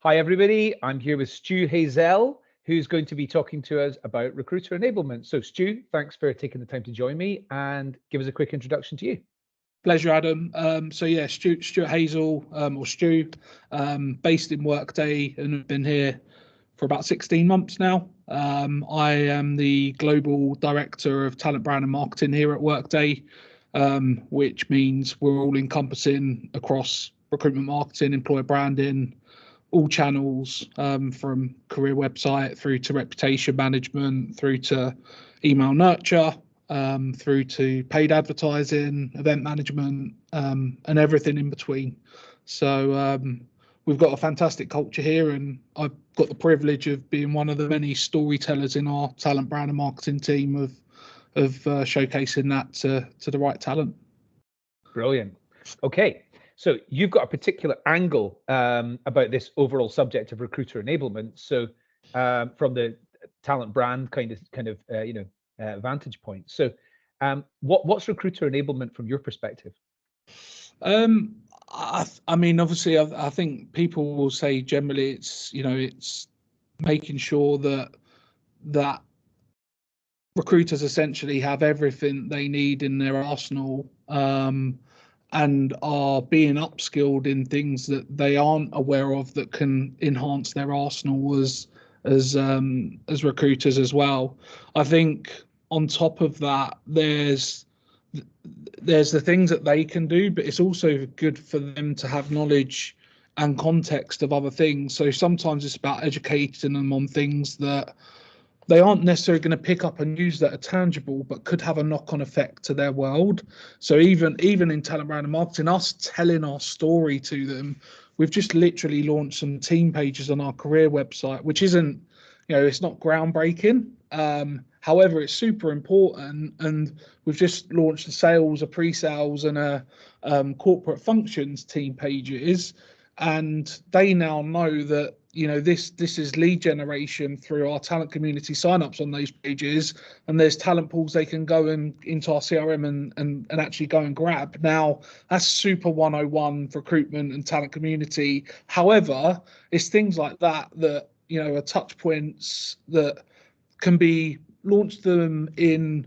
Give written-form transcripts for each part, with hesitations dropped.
Hi, everybody. I'm here with Stu Hazell, who's going to be talking to us about recruiter enablement. So, Stu, thanks for taking the time to join me and give us a quick introduction to you. Pleasure, Adam. Stuart Hazell, or Stu, based in Workday, and have been here for about 16 months now. I am the Global Director of Talent, Brand and Marketing here at Workday, which means we're all encompassing across recruitment marketing, employer branding, all channels, from career website through to reputation management, through to email nurture, through to paid advertising, event management, and everything in between. So we've got a fantastic culture here, and I've got the privilege of being one of the many storytellers in our talent, brand and marketing team of showcasing that to the right talent. Brilliant. Okay. So you've got a particular angle about this overall subject of recruiter enablement. So from the talent brand kind of vantage point. So what's recruiter enablement from your perspective? I mean, obviously, I think people will say generally it's making sure that recruiters essentially have everything they need in their arsenal, and are being upskilled in things that they aren't aware of that can enhance their arsenal as recruiters as well. I think on top of that, there's the things that they can do, but it's also good for them to have knowledge and context of other things. So sometimes it's about educating them on things that they aren't necessarily going to pick up and use that are tangible, but could have a knock-on effect to their world. So even in talent, brand and marketing, us telling our story to them, we've just literally launched some team pages on our career website, which isn't, it's not groundbreaking. However, it's super important, and we've just launched a sales, a pre-sales, and a corporate functions team pages, and they now know that this is lead generation through our talent community signups on those pages, and there's talent pools they can go into our CRM and actually go and grab. Now that's super 101 recruitment and talent community. However, it's things like that are touch points that can be launched them in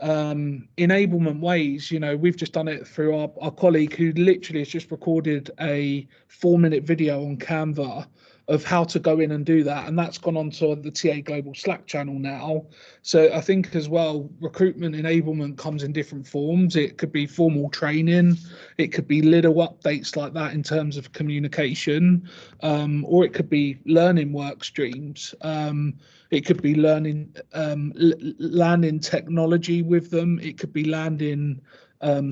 enablement ways. We've just done it through our colleague who literally has just recorded a 4-minute video on Canva of how to go in and do that, and that's gone onto the TA Global Slack channel now. So I think as well, recruitment enablement comes in different forms. It could be formal training, it could be little updates like that in terms of communication, or it could be learning work streams. It could be landing technology with them. It could be landing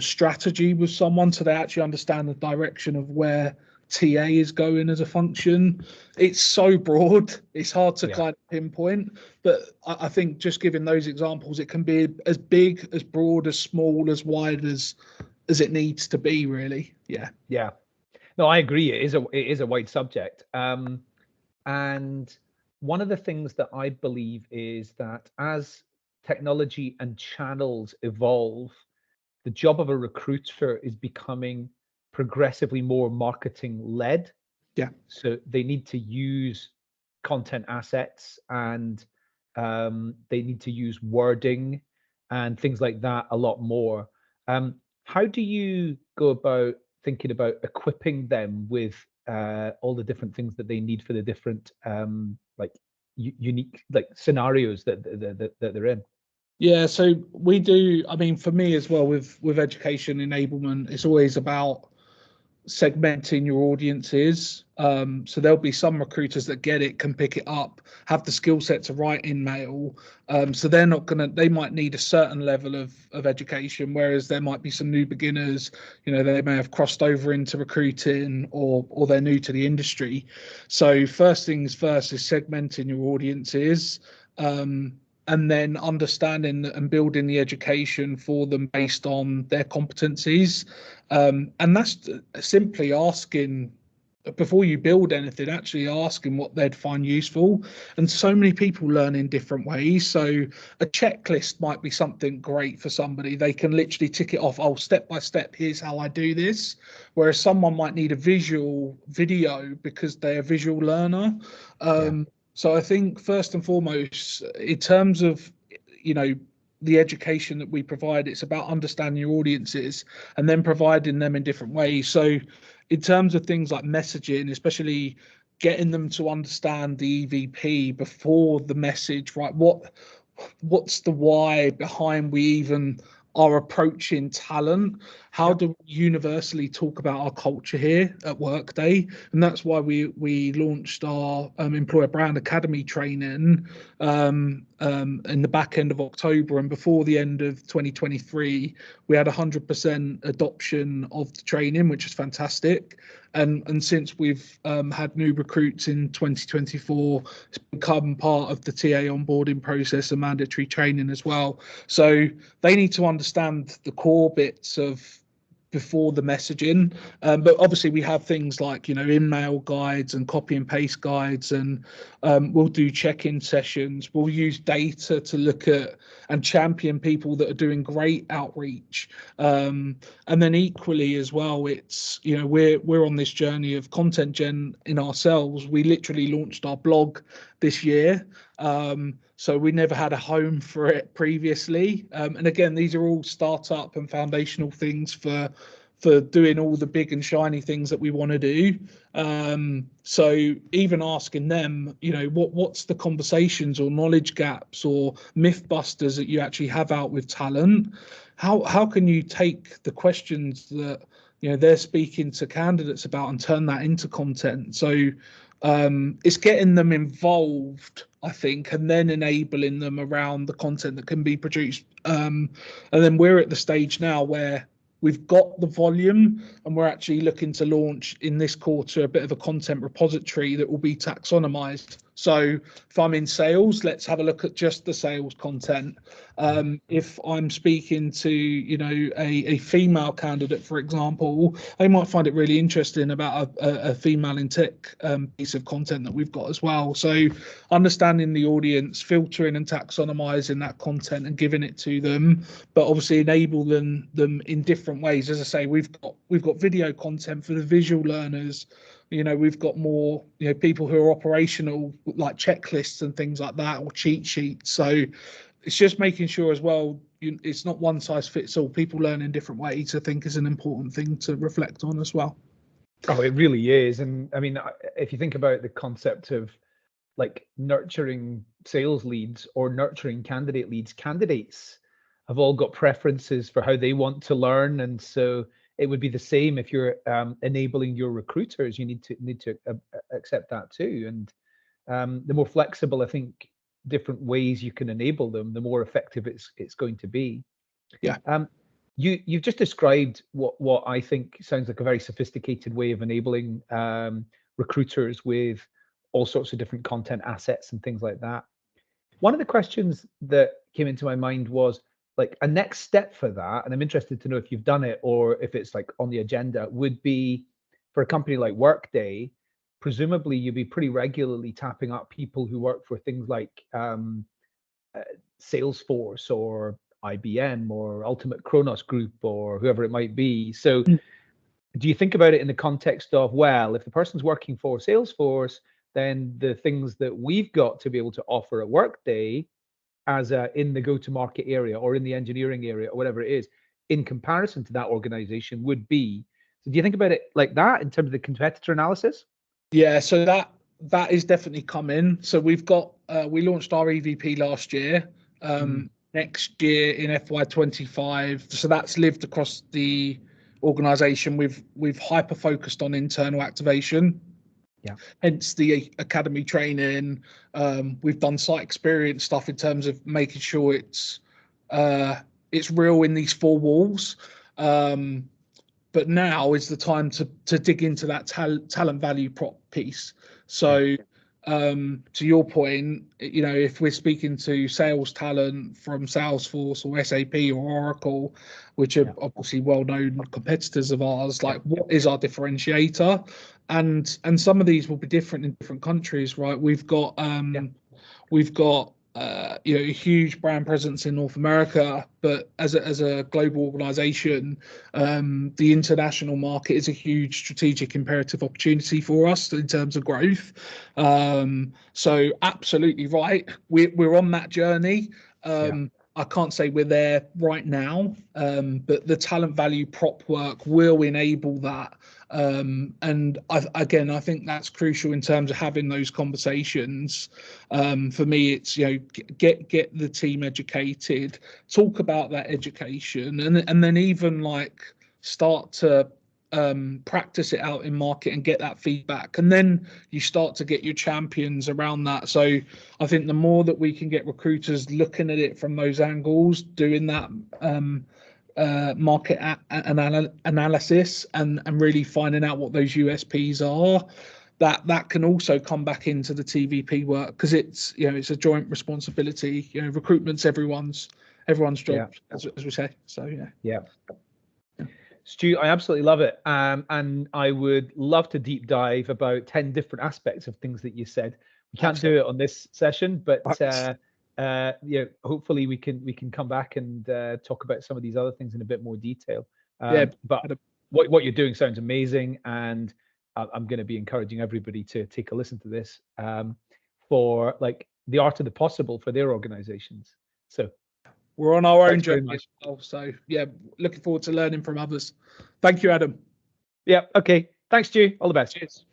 strategy with someone so they actually understand the direction of where TA is going as a function. It's so broad, it's hard to kind of pinpoint, but I think just giving those examples, it can be as big, as broad, as small, as wide as it needs to be, really. Yeah. No, I agree. It is a wide subject. And one of the things that I believe is that as technology and channels evolve, the job of a recruiter is becoming progressively more marketing led. Yeah. So they need to use content assets, and they need to use wording and things like that a lot more. How do you go about thinking about equipping them with all the different things that they need for the different unique scenarios that they're in? Yeah, so we do. I mean, for me as well, with education enablement, it's always about segmenting your audiences. So there'll be some recruiters that get it, can pick it up, have the skill set to write InMail. So they might need a certain level of education, whereas there might be some new beginners, they may have crossed over into recruiting, or they're new to the industry. So first things first is segmenting your audiences. And then understanding and building the education for them based on their competencies. And that's simply asking before you build anything, actually asking what they'd find useful. And so many people learn in different ways. So a checklist might be something great for somebody. They can literally tick it off. Oh, step by step, here's how I do this. Whereas someone might need a visual video because they're a visual learner. So I think first and foremost, in terms of, the education that we provide, it's about understanding your audiences and then providing them in different ways. So in terms of things like messaging, especially getting them to understand the EVP before the message, right? What's the why behind we even are approaching talent? How do we universally talk about our culture here at Workday? And that's why we launched our Employer Brand Academy training in the back end of October, and before the end of 2023, we had 100% adoption of the training, which is fantastic. And since we've had new recruits in 2024, it's become part of the TA onboarding process and mandatory training as well. So they need to understand the core bits of before the messaging, but obviously we have things like InMail guides and copy and paste guides, and we'll do check-in sessions. We'll use data to look at and champion people that are doing great outreach, and then equally as well, it's we're on this journey of content gen in ourselves. We literally launched our blog this year, so we never had a home for it previously, and again, these are all startup and foundational things for doing all the big and shiny things that we want to do. So even asking them, what's the conversations or knowledge gaps or myth busters that you actually have out with talent? How can you take the questions that they're speaking to candidates about and turn that into content? So it's getting them involved, I think, and then enabling them around the content that can be produced. And then we're at the stage now where we've got the volume, and we're actually looking to launch in this quarter a bit of a content repository that will be taxonomized. So if I'm in sales, let's have a look at just the sales content. If I'm speaking to a female candidate, for example, they might find it really interesting about a female in tech piece of content that we've got as well. So understanding the audience, filtering and taxonomizing that content and giving it to them, but obviously enable them in different ways. As I say, we've got video content for the visual learners. We've got more people who are operational, like checklists and things like that, or cheat sheets. So it's just making sure as well, it's not one size fits all. People learn in different ways, I think, is an important thing to reflect on as well. Oh, it really is. And I mean, if you think about the concept of like nurturing sales leads or nurturing candidate leads, candidates have all got preferences for how they want to learn, and so it would be the same if you're enabling your recruiters. You need to accept that too. And the more flexible, I think, different ways you can enable them, the more effective it's going to be. Yeah. You've just described what I think sounds like a very sophisticated way of enabling recruiters with all sorts of different content assets and things like that. One of the questions that came into my mind was like a next step for that, and I'm interested to know if you've done it or if it's like on the agenda, would be for a company like Workday. Presumably you'd be pretty regularly tapping up people who work for things like Salesforce or IBM or Ultimate Kronos Group or whoever it might be. So do you think about it in the context of, well, if the person's working for Salesforce, then the things that we've got to be able to offer at Workday as in the go-to-market area or in the engineering area or whatever it is, in comparison to that organization would be. So do you think about it like that in terms of the competitor analysis? Yeah, so that is definitely coming. So we've got we launched our EVP last year. Next year in FY25, so that's lived across the organization. We've hyper focused on internal activation. Yeah. Hence the academy training. We've done site experience stuff in terms of making sure it's real in these four walls. But now is the time to dig into that talent value prop piece. So to your point, you know, if we're speaking to sales talent from Salesforce or SAP or Oracle, which are obviously well-known competitors of ours, like what is our differentiator? And some of these will be different in different countries, right? We've got you know, a huge brand presence in North America, but as a global organization, the international market is a huge strategic imperative opportunity for us in terms of growth. So absolutely right, we're on that journey. I can't say we're there right now, but the talent value prop work will enable that. And I think that's crucial in terms of having those conversations. For me, it's, you know, get the team educated, talk about that education, and then even like start to practice it out in market and get that feedback, and then you start to get your champions around that. So I think the more that we can get recruiters looking at it from those angles, doing that market analysis and really finding out what those USPs are, that can also come back into the TVP work, because it's, you know, it's a joint responsibility. You know, recruitment's everyone's job, as we say. So yeah. Stu, I absolutely love it. And I would love to deep dive about 10 different aspects of things that you said. We can't do it on this session, but you know, hopefully we can come back and talk about some of these other things in a bit more detail. But what you're doing sounds amazing, and I'm going to be encouraging everybody to take a listen to this for like the art of the possible for their organizations. So we're on our own journey as well. So yeah, looking forward to learning from others. Thank you, Adam. Yeah. Okay. Thanks, Stu. All the best. Cheers.